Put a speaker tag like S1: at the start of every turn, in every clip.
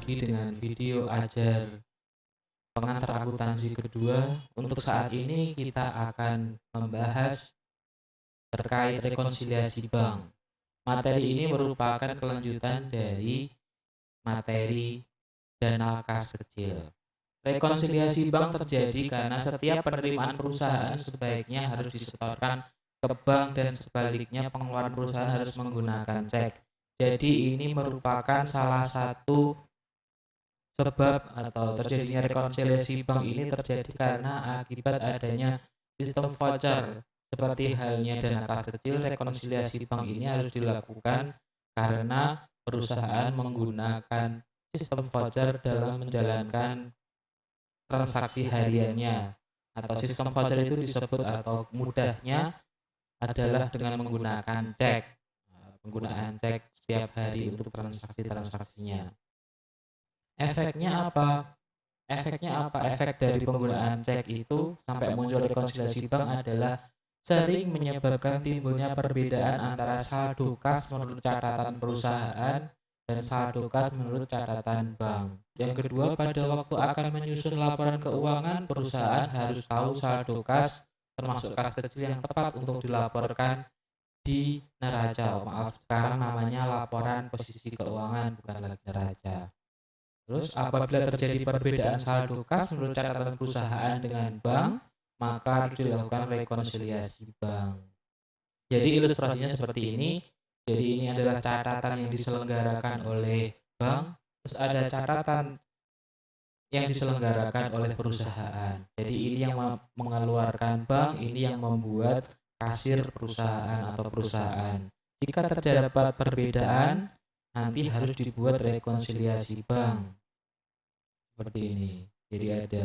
S1: lagi dengan video ajar pengantar akuntansi kedua. Untuk saat ini kita akan membahas terkait rekonsiliasi bank. Materi ini merupakan kelanjutan dari materi dana kas kecil. Rekonsiliasi bank terjadi karena setiap penerimaan perusahaan sebaiknya harus disetorkan ke bank dan sebaliknya pengeluaran perusahaan harus menggunakan cek. Jadi ini merupakan salah satu sebab atau terjadinya rekonsiliasi bank ini terjadi karena akibat adanya sistem voucher. Seperti halnya dana kas kecil, rekonsiliasi bank ini harus dilakukan karena perusahaan menggunakan sistem voucher dalam menjalankan transaksi hariannya. Atau sistem voucher itu disebut atau mudahnya adalah dengan menggunakan cek. Penggunaan cek setiap hari untuk transaksi-transaksinya. Efeknya apa? Efek dari penggunaan cek itu sampai muncul rekonsiliasi bank adalah sering menyebabkan timbulnya perbedaan antara saldo kas menurut catatan perusahaan dan saldo kas menurut catatan bank. Yang kedua, pada waktu akan menyusun laporan keuangan, perusahaan harus tahu saldo kas termasuk kas kecil yang tepat untuk dilaporkan di neraca. Maaf, sekarang namanya laporan posisi keuangan, bukan lagi neraca. Terus apabila terjadi perbedaan saldo kas menurut catatan perusahaan dengan bank, maka harus dilakukan rekonsiliasi bank. Jadi ilustrasinya seperti ini. Jadi ini adalah catatan yang diselenggarakan oleh bank, terus ada catatan yang diselenggarakan oleh perusahaan. Jadi ini yang mengeluarkan bank, ini yang membuat kasir perusahaan atau perusahaan. Jika terdapat perbedaan, nanti harus dibuat rekonsiliasi bank. Seperti ini. Jadi ada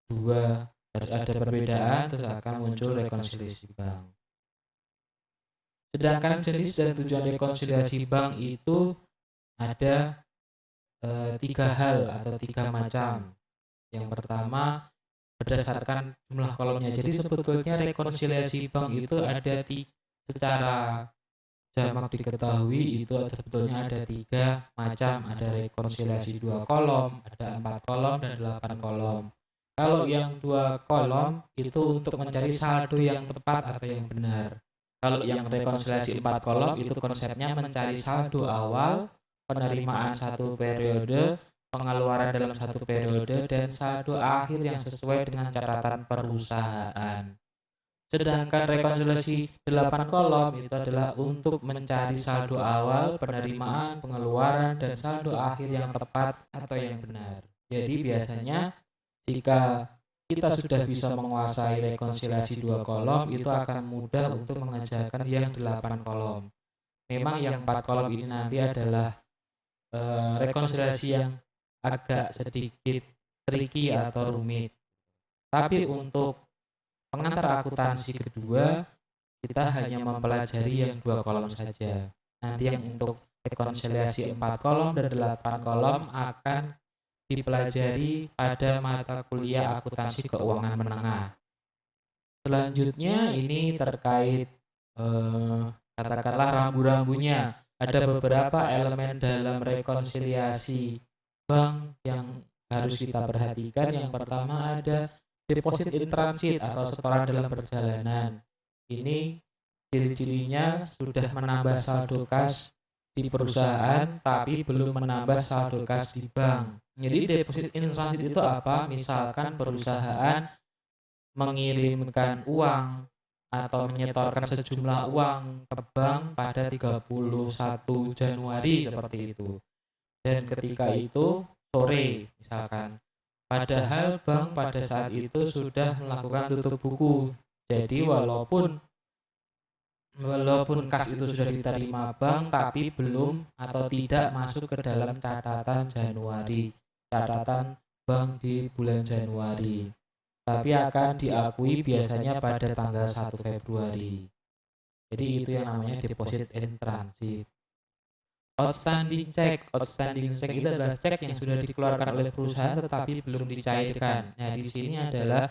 S1: dua, harus ada perbedaan terus akan muncul rekonsiliasi bank. Sedangkan jenis dan tujuan rekonsiliasi bank itu ada tiga hal atau tiga macam. Yang pertama berdasarkan jumlah kolomnya. Jadi sebetulnya rekonsiliasi bank itu ada secara jamak diketahui itu sebetulnya ada tiga macam. Ada rekonsiliasi 2 kolom, ada 4 kolom dan 8 kolom. Kalau yang 2 kolom itu untuk mencari saldo yang tepat atau yang benar. Kalau yang rekonsiliasi 4 kolom itu konsepnya mencari saldo awal, penerimaan satu periode, pengeluaran dalam satu periode, dan saldo akhir yang sesuai dengan catatan perusahaan. Sedangkan rekonsiliasi 8 kolom itu adalah untuk mencari saldo awal, penerimaan, pengeluaran, dan saldo akhir yang tepat atau yang benar. Jadi biasanya jika kita sudah bisa menguasai rekonsiliasi 2 kolom, itu akan mudah untuk mengerjakan yang 8 kolom. Memang yang 4 kolom ini nanti adalah rekonsiliasi yang agak sedikit tricky atau rumit. Tapi untuk pengantar akuntansi kedua, kita hanya mempelajari yang 2 kolom saja. Nanti yang untuk rekonsiliasi 4 kolom dan 8 kolom akan dipelajari pada mata kuliah akuntansi keuangan menengah. Selanjutnya ini terkait katakanlah rambu-rambunya. Ada beberapa elemen dalam rekonsiliasi bank yang harus kita perhatikan. Yang pertama ada deposit in transit atau setoran dalam perjalanan. Ini ciri-cirinya sudah menambah saldo kas di perusahaan tapi belum menambah saldo kas di bank. Jadi deposit in transit itu apa? Misalkan perusahaan mengirimkan uang atau menyetorkan sejumlah uang ke bank pada 31 Januari seperti itu. Dan ketika itu sore misalkan. Padahal bank pada saat itu sudah melakukan tutup buku. Jadi walaupun kas itu sudah diterima bank tapi belum atau tidak masuk ke dalam catatan Januari, catatan bank di bulan Januari, tapi akan diakui biasanya pada tanggal 1 Februari. Jadi itu yang namanya deposit in transit. Outstanding check itu adalah cek yang sudah dikeluarkan oleh perusahaan tetapi belum dicairkan. Nah, di sini adalah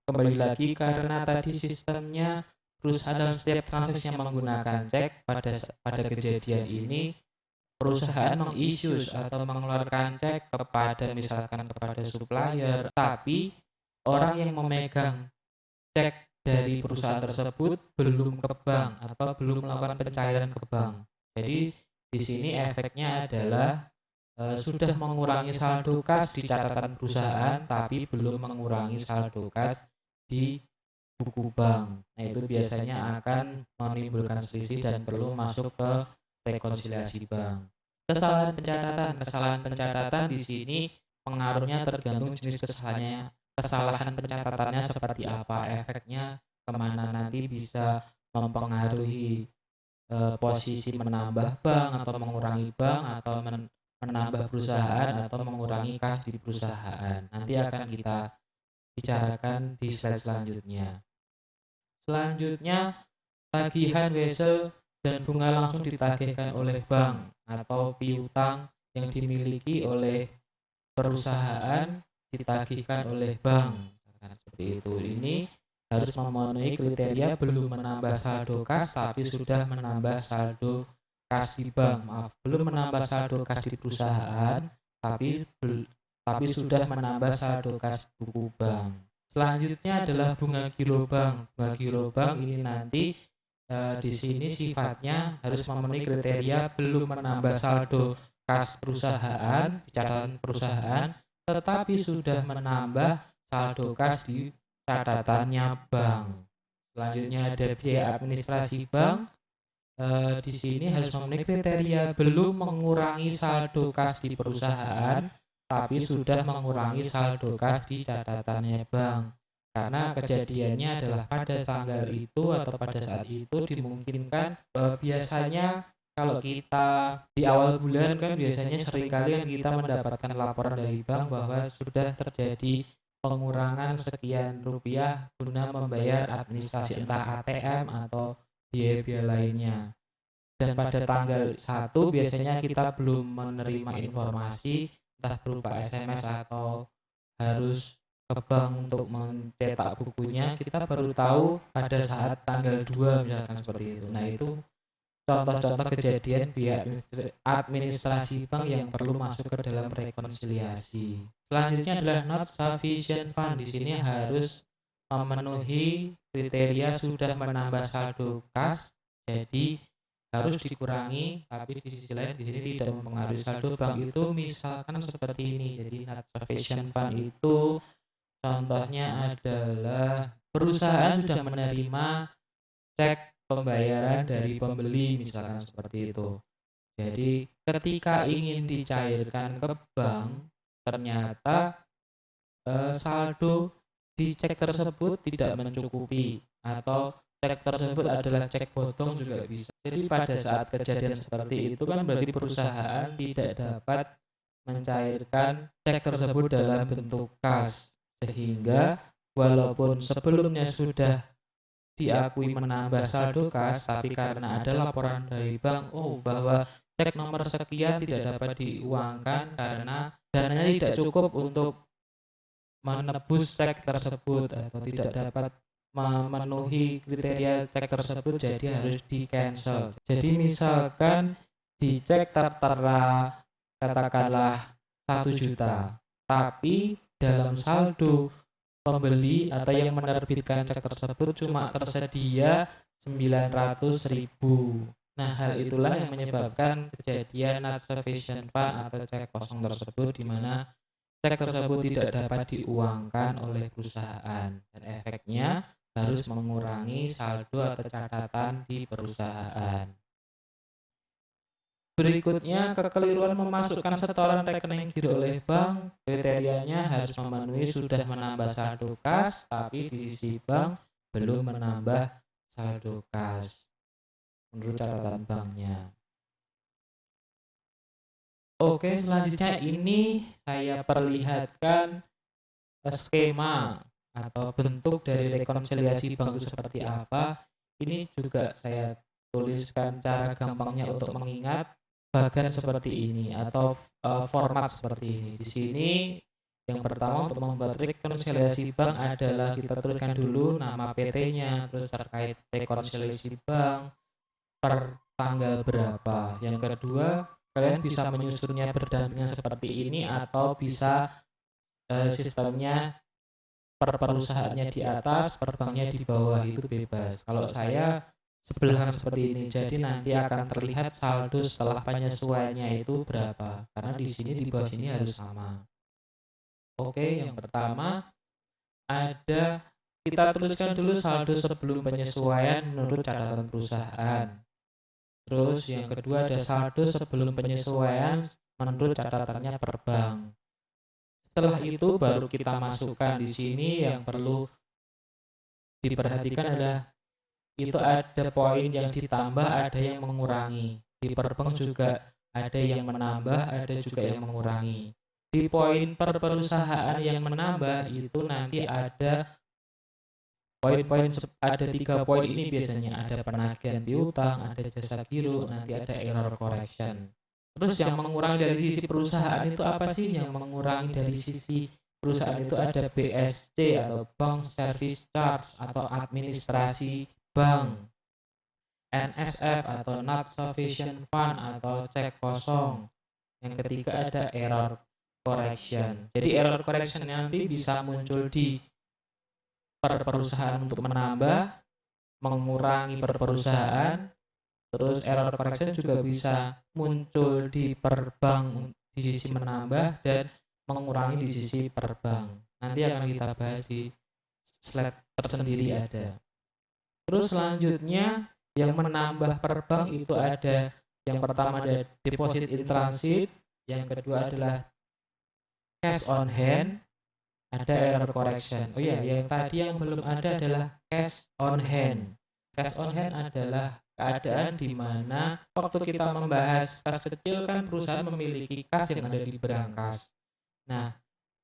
S1: kembali lagi karena tadi sistemnya perusahaan dalam setiap transaksinya menggunakan cek, pada kejadian ini perusahaan meng-issues atau mengeluarkan cek kepada misalkan kepada supplier, tapi orang yang memegang cek dari perusahaan tersebut belum ke bank atau belum melakukan pencairan ke bank. Jadi di sini efeknya adalah sudah mengurangi saldo kas di catatan perusahaan, tapi belum mengurangi saldo kas di buku bank. Nah, itu biasanya akan menimbulkan selisih dan perlu masuk ke rekonsiliasi bank. Kesalahan pencatatan di sini pengaruhnya tergantung jenis kesalahan pencatatannya seperti apa, efeknya kemana nanti bisa mempengaruhi posisi menambah bank atau mengurangi bank atau menambah perusahaan atau mengurangi kas di perusahaan. Nanti akan kita bicarakan di slide selanjutnya. Selanjutnya, tagihan wesel dan bunga langsung ditagihkan oleh bank atau piutang yang dimiliki oleh perusahaan ditagihkan oleh bank. Nah, seperti itu. Ini harus memenuhi kriteria belum menambah saldo kas tapi sudah menambah saldo kas di bank. Maaf, belum menambah saldo kas di perusahaan tapi sudah menambah saldo kas buku bank. Selanjutnya adalah bunga giro bank. Bunga giro bank ini nanti di sini sifatnya harus memenuhi kriteria belum menambah saldo kas perusahaan di catatan perusahaan, tetapi sudah menambah saldo kas di catatannya bank. Selanjutnya ada biaya administrasi bank. Di sini harus memenuhi kriteria belum mengurangi saldo kas di perusahaan, tapi sudah mengurangi saldo kas di catatannya bank. Karena kejadiannya adalah pada tanggal itu atau pada saat itu dimungkinkan biasanya kalau kita di awal bulan kan biasanya seringkali kan kita mendapatkan laporan dari bank bahwa sudah terjadi pengurangan sekian rupiah guna membayar administrasi entah ATM atau biaya-biaya lainnya. Dan pada tanggal 1 biasanya kita belum menerima informasi entah berupa SMS atau harus ke bank untuk mencetak bukunya, kita baru tahu pada saat tanggal 2 misalkan seperti itu. Nah, itu contoh-contoh kejadian biaya administrasi bank yang perlu masuk ke dalam rekonsiliasi. Selanjutnya adalah not sufficient fund. Di sini harus memenuhi kriteria sudah menambah saldo kas, jadi harus dikurangi, tapi di sisi lain di sini tidak mempengaruhi saldo bank itu misalkan seperti ini. Jadi not sufficient fund itu contohnya adalah perusahaan sudah menerima cek pembayaran dari pembeli misalkan seperti itu. Jadi ketika ingin dicairkan ke bank, ternyata saldo di cek tersebut tidak mencukupi atau cek tersebut adalah cek potong juga bisa. Jadi pada saat kejadian seperti itu kan berarti perusahaan tidak dapat mencairkan cek tersebut dalam bentuk kas, sehingga walaupun sebelumnya sudah diakui menambah saldo kas, tapi karena ada laporan dari bank, bahwa cek nomor sekian tidak dapat diuangkan karena dananya tidak cukup untuk menebus cek tersebut atau tidak dapat memenuhi kriteria cek tersebut, jadi harus di cancel. Jadi misalkan di cek tertera katakanlah 1 juta, tapi dalam saldo pembeli atau yang menerbitkan cek tersebut cuma tersedia 900.000. Nah, hal itulah yang menyebabkan kejadian not sufficient fund atau cek kosong tersebut, di mana cek tersebut tidak dapat diuangkan oleh perusahaan dan efeknya harus mengurangi saldo atau catatan di perusahaan. Berikutnya, kekeliruan memasukkan setoran rekening giro oleh bank. Kriterianya harus memenuhi sudah menambah saldo kas, tapi di sisi bank belum menambah saldo kas menurut catatan banknya. Oke, selanjutnya ini saya perlihatkan skema atau bentuk dari rekonsiliasi bank itu seperti apa. Ini juga saya tuliskan cara gampangnya untuk mengingat bagan seperti ini atau format seperti ini. Di sini yang pertama untuk membuat rekonsiliasi bank adalah kita tuliskan dulu nama PT-nya, terus terkait rekonsiliasi bank per tanggal berapa. Yang kedua, Kalian bisa menyusunnya berdampingan seperti ini atau bisa sistemnya per perusahaannya di atas, per banknya di bawah, itu bebas. Kalau saya sebelahan seperti ini, jadi nanti akan terlihat saldo setelah penyesuaiannya itu berapa. Karena di sini di bawah sini harus sama. Oke, yang pertama ada kita tuliskan dulu saldo sebelum penyesuaian menurut catatan perusahaan. Terus yang kedua ada saldo sebelum penyesuaian menurut catatannya per bank. Setelah itu baru kita masukkan di sini. Yang perlu diperhatikan adalah itu ada poin yang ditambah, ada yang mengurangi. Di per bank juga ada yang menambah, ada juga yang mengurangi. Di poin per perusahaan yang menambah itu nanti ada poin-poin, ada 3 poin ini biasanya, ada penagihan piutang, ada jasa giro, nanti ada error correction. Terus yang mengurangi dari sisi perusahaan itu apa sih? Yang mengurangi dari sisi perusahaan itu ada BSC atau Bank Service Charge atau administrasi bank, NSF atau Not Sufficient Fund atau cek kosong. Yang ketiga ada error correction. Jadi error correction nanti bisa muncul di per perusahaan untuk menambah, mengurangi per perusahaan, terus error correction juga bisa muncul di per bank di sisi menambah dan mengurangi di sisi per bank. Nanti akan kita bahas di slide tersendiri ada. Terus selanjutnya yang menambah per bank itu ada yang pertama ada deposit in transit, yang kedua adalah cash on hand, ada error correction. Oh iya, yang tadi yang belum ada adalah cash on hand. Cash on hand adalah keadaan di mana waktu kita membahas kas kecil kan perusahaan memiliki kas yang ada di berangkas. Nah,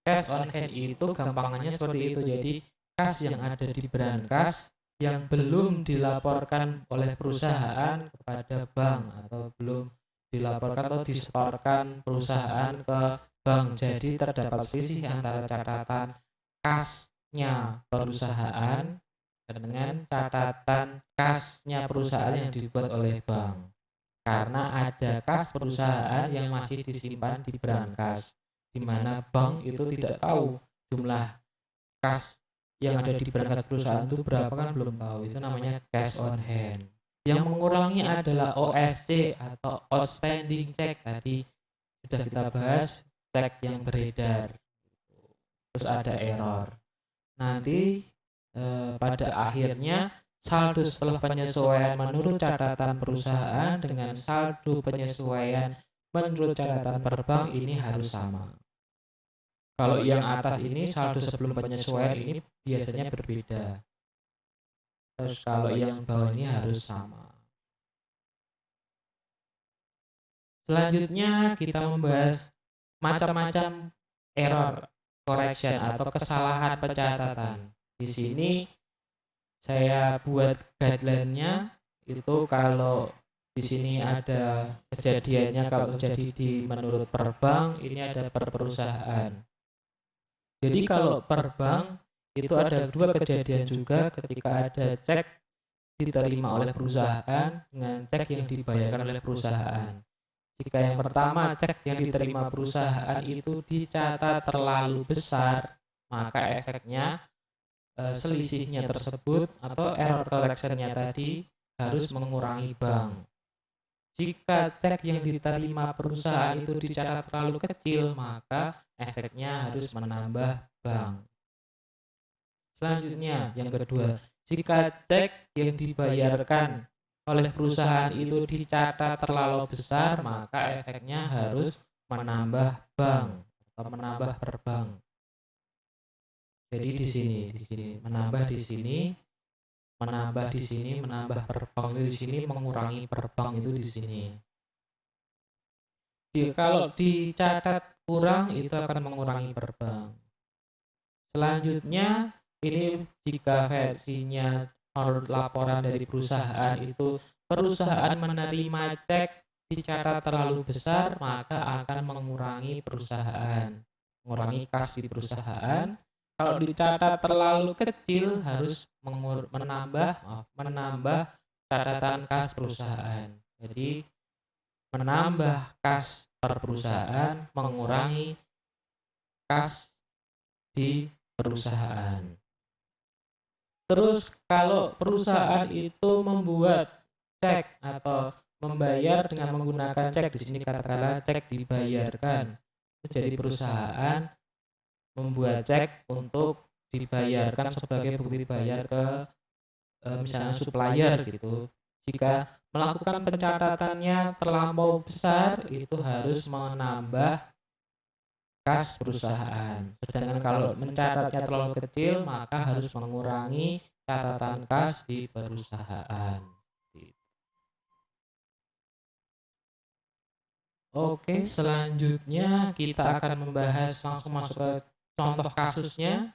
S1: cash on hand itu gampangannya seperti itu. Jadi kas yang ada di berangkas yang belum dilaporkan oleh perusahaan kepada bank atau belum dilaporkan atau disetorkan perusahaan ke bank. Jadi terdapat selisih antara catatan kasnya perusahaan dengan catatan kasnya perusahaan yang dibuat oleh bank. Karena ada kas perusahaan yang masih disimpan di berangkas, di mana bank itu tidak tahu jumlah kas yang ada di berangkas perusahaan itu berapa, kan belum tahu. Itu namanya cash on hand. Yang mengurangi adalah OSC atau outstanding check. Tadi sudah kita bahas, cek yang beredar. Terus ada error. Nanti pada akhirnya saldo setelah penyesuaian menurut catatan perusahaan dengan saldo penyesuaian menurut catatan per bank ini harus sama. Kalau yang atas ini saldo sebelum penyesuaian ini biasanya berbeda. Terus kalau yang bawah ini harus sama. Selanjutnya kita membahas macam-macam error correction atau kesalahan pencatatan. Di sini saya buat guideline-nya itu kalau di sini ada kejadiannya, kalau terjadi di menurut per bank ini ada per perusahaan. Jadi kalau per bank itu ada 2 kejadian juga ketika ada cek diterima oleh perusahaan dengan cek yang dibayarkan oleh perusahaan. Jika yang pertama cek yang diterima perusahaan itu dicatat terlalu besar, maka efeknya selisihnya tersebut atau error correction-nya tadi harus mengurangi bank. Jika cek yang diterima perusahaan itu dicatat terlalu kecil, maka efeknya harus menambah bank. Selanjutnya, yang kedua, jika cek yang dibayarkan oleh perusahaan itu dicatat terlalu besar, maka efeknya harus menambah bank atau menambah per bank. Jadi di sini menambah di sini, menambah di sini, menambah per bank itu di sini, mengurangi per bank itu di sini. Kalau dicatat kurang itu akan mengurangi per bank. Selanjutnya ini jika versinya menurut laporan dari perusahaan itu perusahaan menerima cek dicatat terlalu besar, maka akan mengurangi perusahaan, mengurangi kas di perusahaan. Kalau dicatat terlalu kecil harus menambah catatan kas perusahaan. Jadi menambah kas per perusahaan, mengurangi kas di perusahaan. Terus kalau perusahaan itu membuat cek atau membayar dengan menggunakan cek, di sini katakanlah cek dibayarkan. Jadi perusahaan membuat cek untuk dibayarkan sebagai bukti bayar ke misalnya supplier gitu. Jika melakukan pencatatannya terlampau besar, itu harus menambah kas perusahaan. Sedangkan kalau mencatatnya terlalu kecil, maka harus mengurangi catatan kas di perusahaan. Oke, selanjutnya kita akan membahas langsung masuk ke contoh kasusnya.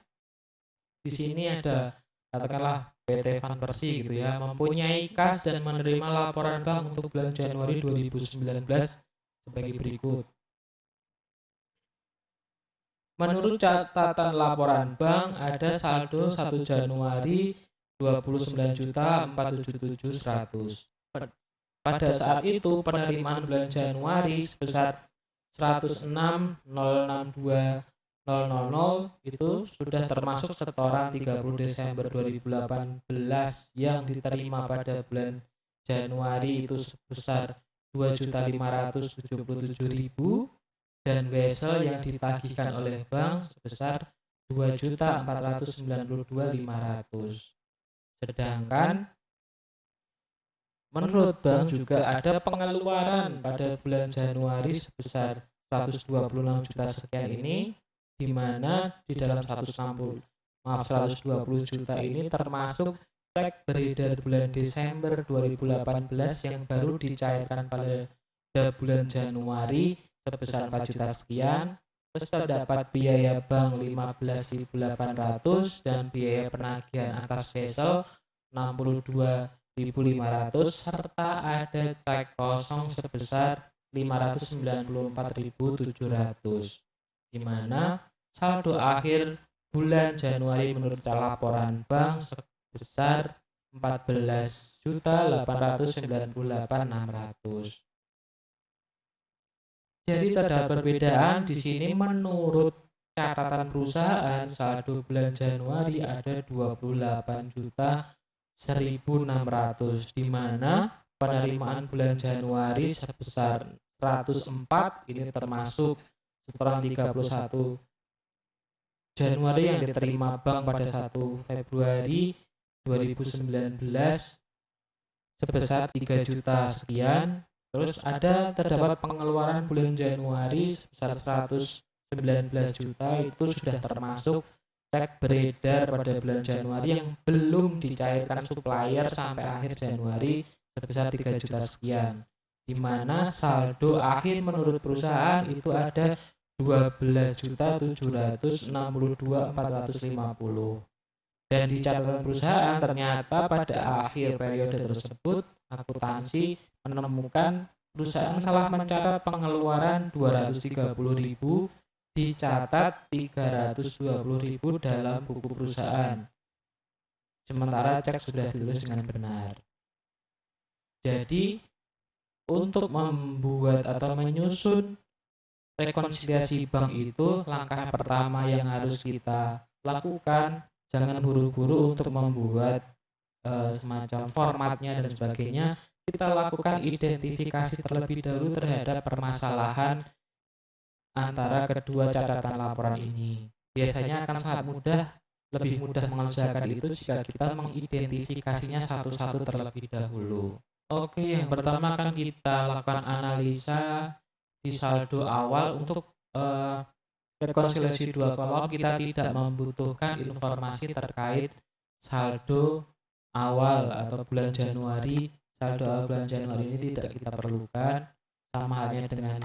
S1: Di sini ada katakanlah PT Van Persie gitu ya, mempunyai kas dan menerima laporan bank untuk bulan Januari 2019 sebagai berikut. Menurut catatan laporan bank ada saldo 1 Januari 29.477.100. Pada saat itu penerimaan bulan Januari sebesar 106.062.000 itu sudah termasuk setoran 30 Desember 2018 yang diterima pada bulan Januari itu sebesar 2.577.000 dan wesel yang ditagihkan oleh bank sebesar 2.492.500. Sedangkan menurut bank juga ada pengeluaran pada bulan Januari sebesar 126 juta sekian ini, di mana di dalam 120 juta ini termasuk cek beredar bulan Desember 2018 yang baru dicairkan pada bulan Januari sebesar 4 juta sekian. Terus terdapat biaya bank 15.800 dan biaya penagihan atas wesel 62.500 serta ada cek kosong sebesar 594.700, di mana saldo akhir bulan Januari menurut laporan bank sebesar 14.898.600. Jadi terdapat perbedaan di sini. Menurut catatan perusahaan saldo bulan Januari ada 28.1.600, di mana penerimaan bulan Januari sebesar 104, ini termasuk setoran 31 Januari yang diterima bank pada 1 Februari 2019 sebesar 3 juta sekian. Terus terdapat pengeluaran bulan Januari sebesar 119 juta, itu sudah termasuk cek beredar pada bulan Januari yang belum dicairkan supplier sampai akhir Januari sebesar 3 juta sekian, di mana saldo akhir menurut perusahaan itu ada 12.762.450. Dan di catatan perusahaan ternyata pada akhir periode tersebut akuntansi menemukan perusahaan salah mencatat pengeluaran 230.000, dicatat 320.000 dalam buku perusahaan, sementara cek sudah ditulis dengan benar. Jadi untuk membuat atau menyusun rekonsiliasi bank itu, langkah pertama yang harus kita lakukan, jangan buru-buru untuk membuat semacam formatnya dan sebagainya. Kita lakukan identifikasi terlebih dahulu terhadap permasalahan antara kedua catatan laporan ini. Biasanya akan sangat lebih mudah mengerjakan itu jika kita mengidentifikasinya satu-satu terlebih dahulu. Oke, yang pertama akan kita lakukan analisa di saldo awal. Untuk rekonsiliasi dua kolom kita tidak membutuhkan informasi terkait saldo awal atau bulan Januari. Saldo awal bulan Januari ini tidak kita perlukan, sama halnya dengan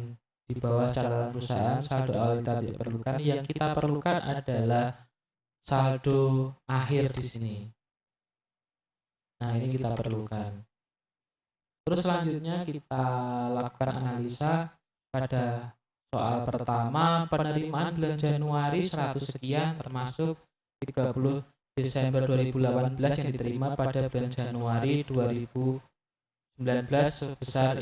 S1: di bawah catatan perusahaan saldo awal kita tidak perlukan. Yang kita perlukan adalah saldo akhir di sini. Nah, ini kita perlukan. Terus selanjutnya kita lakukan analisa pada soal pertama. Penerimaan bulan Januari 100 sekian termasuk 30 Desember 2018 yang diterima pada bulan Januari 2019 sebesar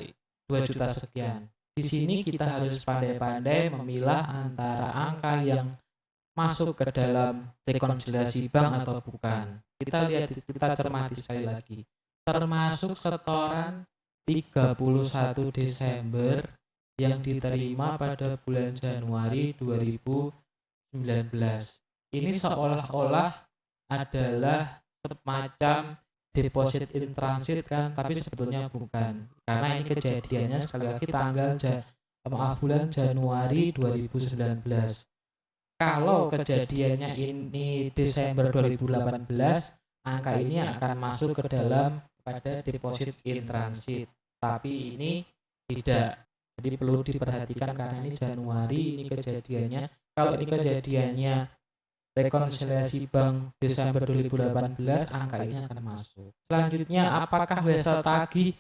S1: 2 juta sekian. Di sini kita harus pandai-pandai memilah antara angka yang masuk ke dalam rekonsiliasi bank atau bukan. Kita lihat, kita cermati sekali lagi. Termasuk setoran 31 Desember yang diterima pada bulan Januari 2019. Ini seolah-olah adalah semacam deposit in transit kan, tapi sebetulnya bukan. Karena ini kejadiannya sekali lagi bulan Januari 2019. Kalau kejadiannya ini Desember 2018, angka ini akan masuk ke dalam pada deposit in transit. Tapi ini tidak. Jadi perlu diperhatikan karena ini Januari, ini kejadiannya. Kalau ini kejadiannya rekonsiliasi bank Desember 2018, angka ini akan masuk. Selanjutnya, apakah wesel tagih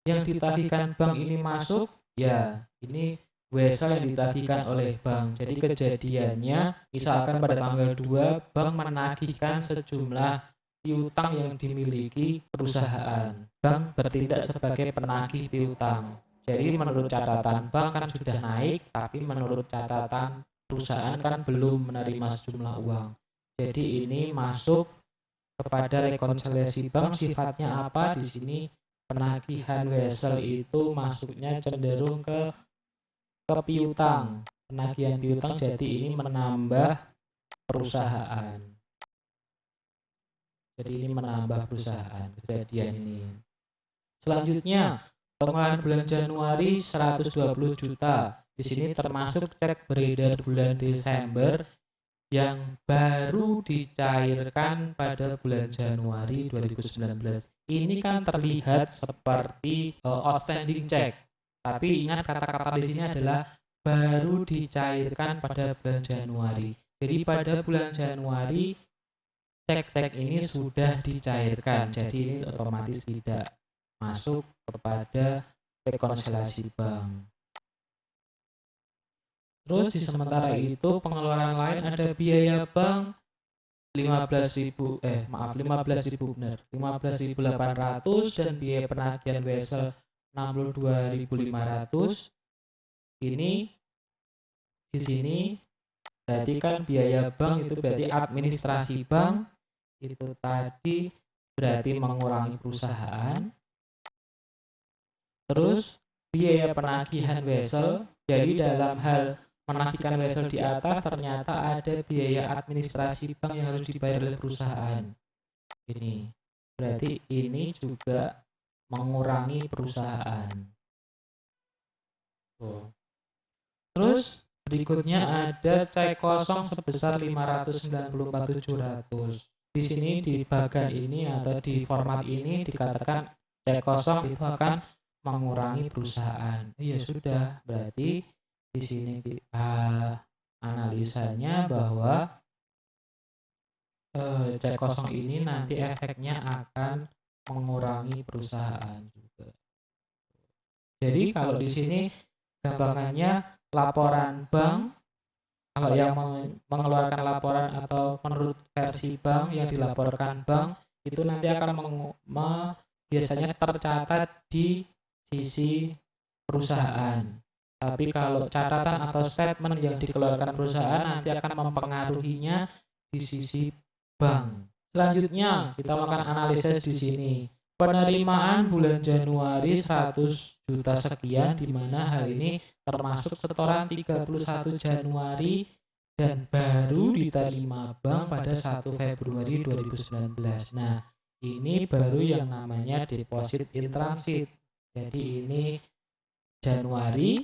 S1: yang ditagihkan bank ini masuk? Ya, ini wesel yang ditagihkan oleh bank. Jadi kejadiannya, misalkan pada tanggal 2, bank menagihkan sejumlah piutang yang dimiliki perusahaan. Bank bertindak sebagai penagih piutang. Jadi menurut catatan bank kan sudah naik, tapi menurut catatan perusahaan kan belum menerima sejumlah uang. Jadi ini masuk kepada rekonsiliasi bank. Sifatnya apa? Di sini penagihan wesel itu masuknya cenderung ke piutang. Penagihan piutang, jadi ini menambah perusahaan. Jadi ini menambah perusahaan kejadian ini. Selanjutnya, pengeluaran bulan Januari 120 juta. Di sini termasuk cek beredar bulan Desember yang baru dicairkan pada bulan Januari 2019. Ini kan terlihat seperti outstanding check. Tapi ingat, kata-kata di sini adalah baru dicairkan pada bulan Januari. Jadi pada bulan Januari cek-cek ini sudah dicairkan. Jadi ini otomatis tidak masuk kepada rekonsiliasi bank. Terus di sementara itu pengeluaran lain ada biaya bank 15.000 benar, 15.800 dan biaya penagihan wesel 62.500. Ini di sini berarti kan biaya bank itu berarti administrasi bank itu tadi berarti mengurangi perusahaan. Terus biaya penagihan wesel, jadi dalam hal menagihkan wesel di atas ternyata ada biaya administrasi bank yang harus dibayar oleh perusahaan. Ini berarti ini juga mengurangi perusahaan. Terus berikutnya ada cek kosong sebesar 594.700. Di sini di bagian ini atau di format ini dikatakan cek kosong itu akan mengurangi perusahaan. Ya sudah, berarti di sini analisanya bahwa cek kosong ini nanti efeknya akan mengurangi perusahaan juga. Jadi kalau di sini gampangannya laporan bank, kalau yang mengeluarkan laporan atau menurut versi bank yang dilaporkan bank itu nanti akan biasanya tercatat di sisi perusahaan. Tapi kalau catatan atau statement yang dikeluarkan perusahaan nanti akan mempengaruhinya di sisi bank. Selanjutnya kita melakukan analisis di sini. Penerimaan bulan Januari 100 juta sekian, di mana hal ini termasuk setoran 31 Januari dan baru diterima bank pada 1 Februari 2019. Nah, ini baru yang namanya deposit in transit. Jadi ini Januari,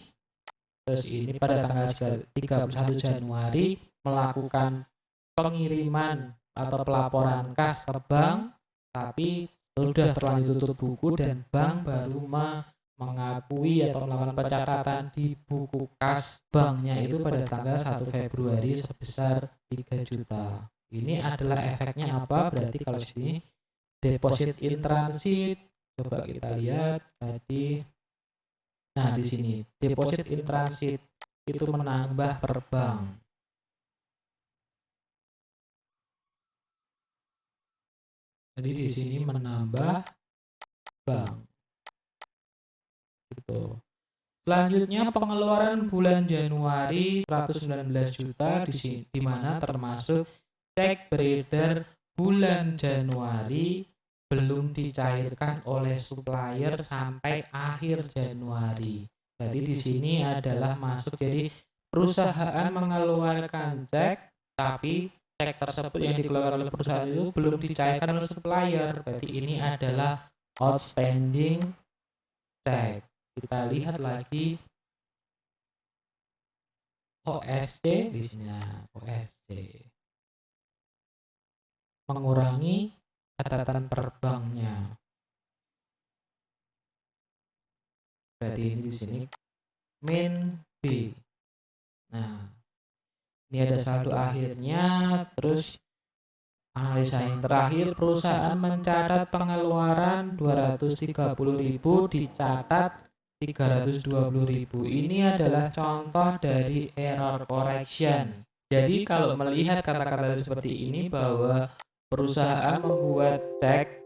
S1: terus ini pada tanggal 31 Januari melakukan pengiriman atau pelaporan kas ke bank, tapi sudah terlanjur tutup buku dan bank baru mengakui atau melakukan pencatatan di buku kas banknya itu pada tanggal 1 Februari sebesar 3 juta. Ini adalah efeknya apa? Berarti kalau sini deposit in transit, coba kita lihat tadi. Nah, di sini deposit in transit itu menambah per bank. Jadi di sini menambah bank. Tuh. Selanjutnya pengeluaran bulan Januari 119 juta di mana termasuk cek beredar bulan Januari belum dicairkan oleh supplier sampai akhir Januari. Berarti di sini adalah masuk, jadi perusahaan mengeluarkan cek tapi cek tersebut yang dikeluarkan oleh perusahaan itu belum dicairkan oleh supplier. Berarti ini adalah outstanding cek. Kita lihat lagi OSC di sini. OSC mengurangi catatan per banknya. Berarti ini di sini min B. Nah, ini ada saldo akhirnya. Terus analisa yang terakhir, perusahaan mencatat pengeluaran 230.000, dicatat 320.000. Ini adalah contoh dari error correction. Jadi kalau melihat kata-kata seperti ini bahwa perusahaan membuat cek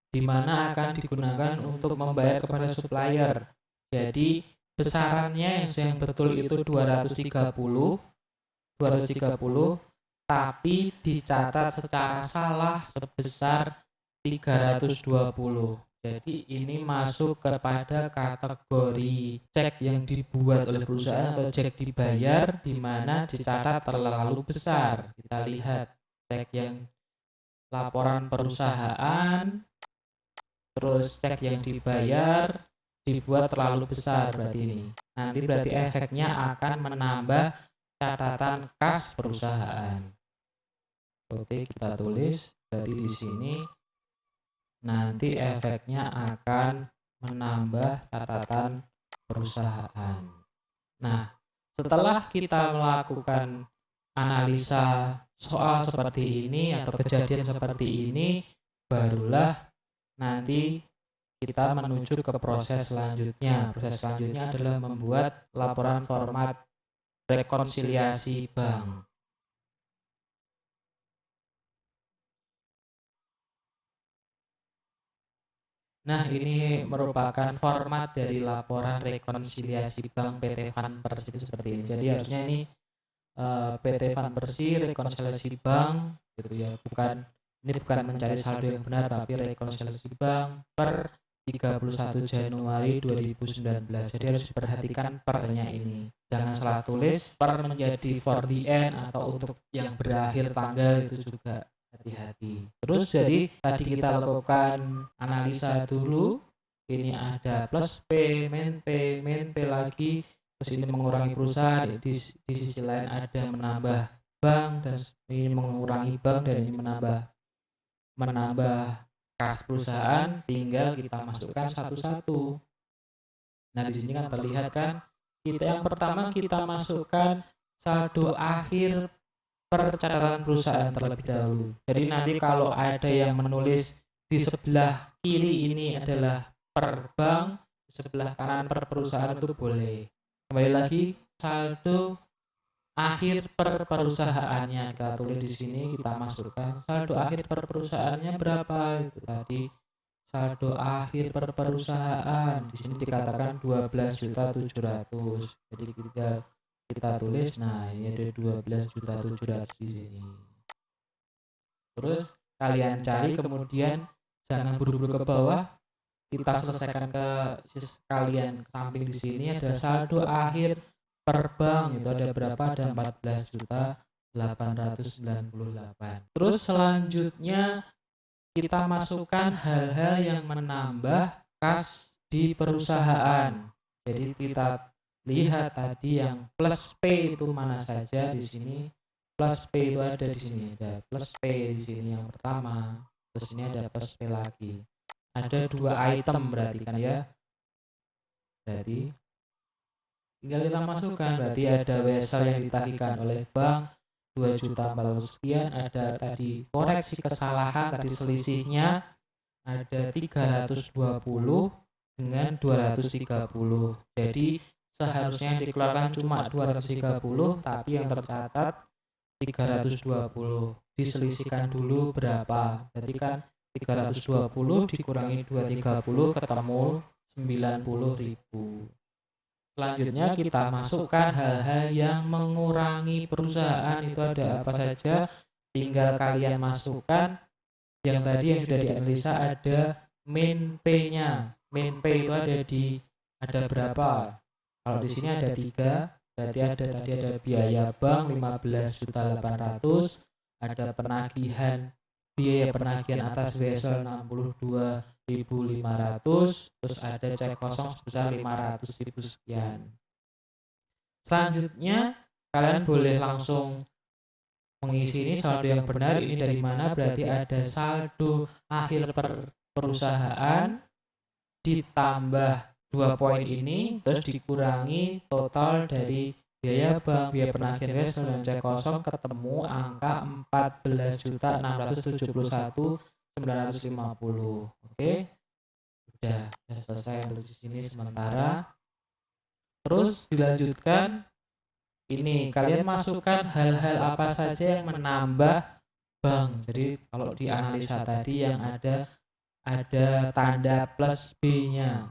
S1: di mana akan digunakan untuk membayar kepada supplier. Jadi besarannya yang betul itu 230, tapi dicatat secara salah sebesar 320. Jadi ini masuk kepada kategori cek yang dibuat oleh perusahaan atau cek dibayar di mana dicatat terlalu besar. Kita lihat cek yang laporan perusahaan, terus cek yang dibayar dibuat terlalu besar, berarti ini. Nanti berarti efeknya akan menambah catatan kas perusahaan. Oke, kita tulis berarti di sini nanti efeknya akan menambah catatan perusahaan. Nah, setelah kita melakukan analisa soal seperti ini atau kejadian seperti ini, barulah nanti kita menuju ke proses selanjutnya. Proses selanjutnya adalah membuat laporan format rekonsiliasi bank. Nah, ini merupakan format dari laporan rekonsiliasi bank PT Van Persi seperti ini. Jadi harusnya ini PT Van Persi rekonsiliasi bank gitu ya, ini bukan mencari saldo yang benar tapi rekonsiliasi bank per 31 Januari 2019. Jadi harus diperhatikan pernya ini. Jangan salah tulis per menjadi for the end atau untuk yang berakhir tanggal, itu juga hati-hati. Terus jadi tadi kita lakukan analisa dulu. Ini ada plus P, min P lagi. Terus ini mengurangi perusahaan. Di sisi lain ada menambah bank, dan ini mengurangi bank, dan ini menambah kas perusahaan. Tinggal kita masukkan satu-satu. Nah, di sini kan terlihat kan, kita yang pertama kita masukkan saldo akhir per catatan perusahaan terlebih dahulu. Jadi nanti kalau ada yang menulis di sebelah kiri ini adalah per bank, di sebelah kanan per perusahaan, itu boleh. Kembali lagi, saldo akhir per perusahaannya kita tulis di sini, kita masukkan saldo akhir per perusahaannya berapa, itu tadi saldo akhir per perusahaan. Di sini dikatakan 12.700.000. Jadi kita tulis, nah ini ada 12.700.000 di sini. Terus kalian cari, kemudian jangan buru-buru ke bawah, kita selesaikan ke kalian ke samping. Di sini ada saldo akhir per bank, itu ada berapa? Ada 14.898. Terus selanjutnya kita masukkan hal-hal yang menambah kas di perusahaan. Jadi kita lihat tadi yang plus P itu mana saja. Di sini plus P itu ada di sini, ada plus P di sini yang pertama. Terus ini ada plus P lagi. Ada 2 item berarti kan ya. Jadi tinggal kita masukkan, berarti ada wesel yang ditagihkan oleh bank 2.400 sekian. Ada tadi koreksi kesalahan, tadi selisihnya ada 320 dengan 230. Jadi seharusnya yang dikeluarkan cuma 230, tapi yang tercatat 320. Diselisihkan dulu berapa. Berarti kan 320 dikurangi 230 ketemu 90.000. Selanjutnya kita masukkan hal-hal yang mengurangi perusahaan itu ada apa saja. Tinggal kalian masukkan yang tadi yang sudah dianalisa ada main P-nya. Main P itu ada berapa? Kalau di sini ada 3, berarti tadi ada biaya bank 15.800.000, ada biaya penagihan atas vessel 62.500, terus ada cek kosong sebesar 500.000 sekian. Selanjutnya kalian boleh langsung mengisi ini saldo yang benar ini dari mana, berarti ada saldo akhir perusahaan ditambah 2 poin ini terus dikurangi total dari biaya bank, biaya penagihan vessel dan cek kosong, ketemu angka 14.671.950. Oke. Udah selesai untuk di sini sementara. Terus dilanjutkan ini kalian masukkan hal-hal apa saja yang menambah bank. Jadi kalau di analisa tadi yang ada tanda plus B-nya.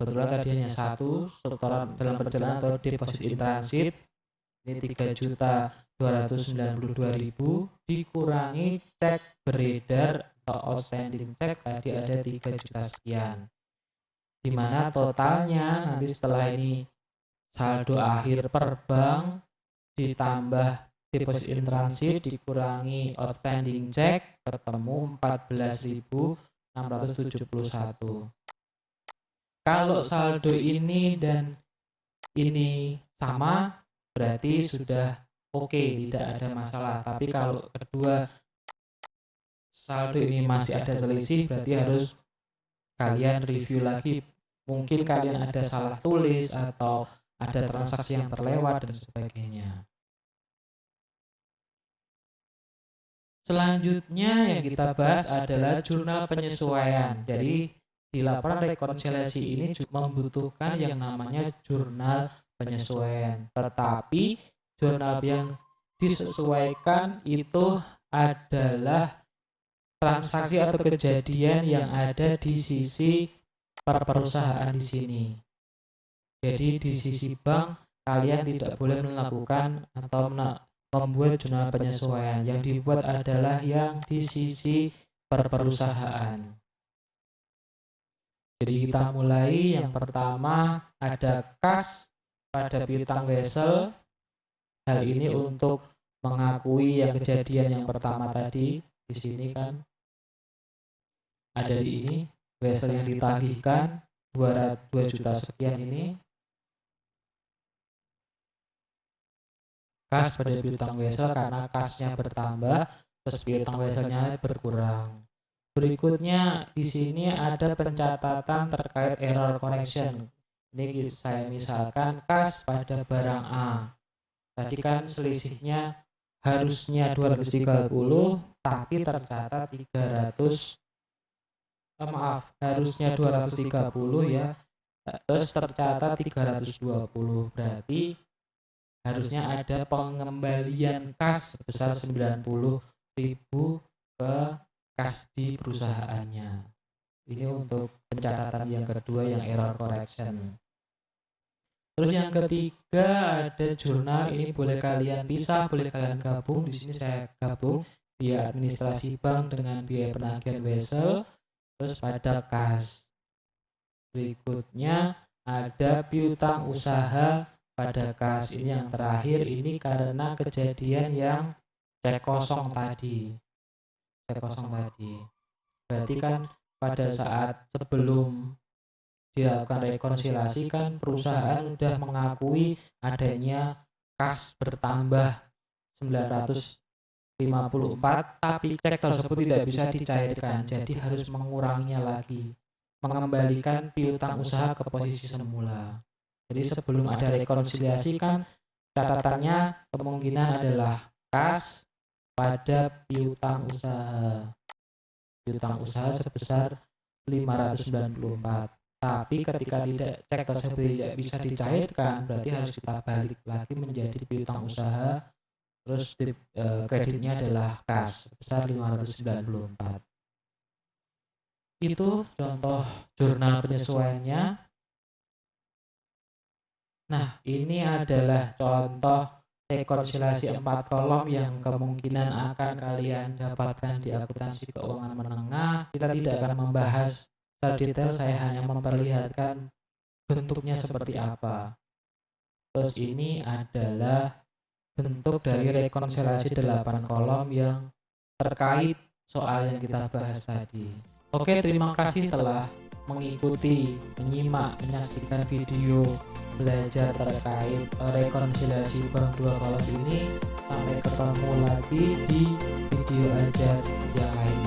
S1: Kebetulan tadi hanya 1, setoran dalam perjalanan atau deposit in transit. Ini 3.292.000 dikurangi cek beredar atau outstanding cek tadi ada 3 juta sekian. Dimana totalnya nanti setelah ini saldo akhir per bank ditambah deposit in transit dikurangi outstanding cek ketemu 14.671. Kalau saldo ini dan ini sama berarti sudah oke, tidak ada masalah. Tapi kalau kedua saldo ini masih ada selisih berarti harus kalian review lagi. Mungkin kalian ada salah tulis atau ada transaksi yang terlewat dan sebagainya. Selanjutnya yang kita bahas adalah jurnal penyesuaian. Jadi di laporan rekonsiliasi ini membutuhkan yang namanya jurnal penyesuaian. Tetapi jurnal yang disesuaikan itu adalah transaksi atau kejadian yang ada di sisi perusahaan di sini. Jadi di sisi bank kalian tidak boleh melakukan atau membuat jurnal penyesuaian. Yang dibuat adalah yang di sisi perusahaan. Jadi kita mulai yang pertama ada kas pada piutang vessel. Hal ini untuk mengakui yang kejadian yang pertama tadi. Di sini kan ada di ini vessel yang ditagihkan 2 juta sekian ini. Kas pada piutang vessel karena kasnya bertambah terus piutang vesselnya berkurang. Berikutnya di sini ada pencatatan terkait error correction. Ini saya misalkan kas pada barang A. Tadi kan selisihnya harusnya 230 tapi tercatat 300 harusnya 230 ya. Terus tercatat 320. Berarti harusnya ada pengembalian kas sebesar 90.000 ke kas di perusahaannya. Ini untuk pencatatan yang kedua yang error correction. Terus yang ketiga ada jurnal, ini boleh kalian pisah, boleh kalian gabung. Di sini saya gabung biaya administrasi bank dengan biaya penagihan vessel. Terus pada kas. Berikutnya ada piutang usaha pada kas. Ini yang terakhir ini karena kejadian yang cek kosong tadi. Berarti kan pada saat sebelum dilakukan rekonsiliasi kan perusahaan sudah mengakui adanya kas bertambah 954 tapi cek tersebut tidak bisa dicairkan, jadi harus menguranginya lagi, mengembalikan piutang usaha ke posisi semula. Jadi sebelum ada rekonsiliasi kan catatannya kemungkinan adalah kas pada piutang usaha sebesar 594. Tapi ketika tidak cek tersebut tidak bisa dicairkan, berarti harus kita balik lagi menjadi piutang usaha, terus kreditnya adalah kas sebesar 594. Itu contoh jurnal penyesuaiannya. Nah, ini adalah contoh rekonsiliasi 4 kolom yang kemungkinan akan kalian dapatkan di akuntansi keuangan menengah. Kita tidak akan membahas secara detail, saya hanya memperlihatkan bentuknya seperti apa. Terus ini adalah bentuk dari rekonsiliasi 8 kolom yang terkait soal yang kita bahas tadi. Oke, terima kasih telah mengikuti, menyimak, menyaksikan video belajar terkait rekonsiliasi bank 2 kolom ini. Sampai ketemu lagi di video ajar yang lain.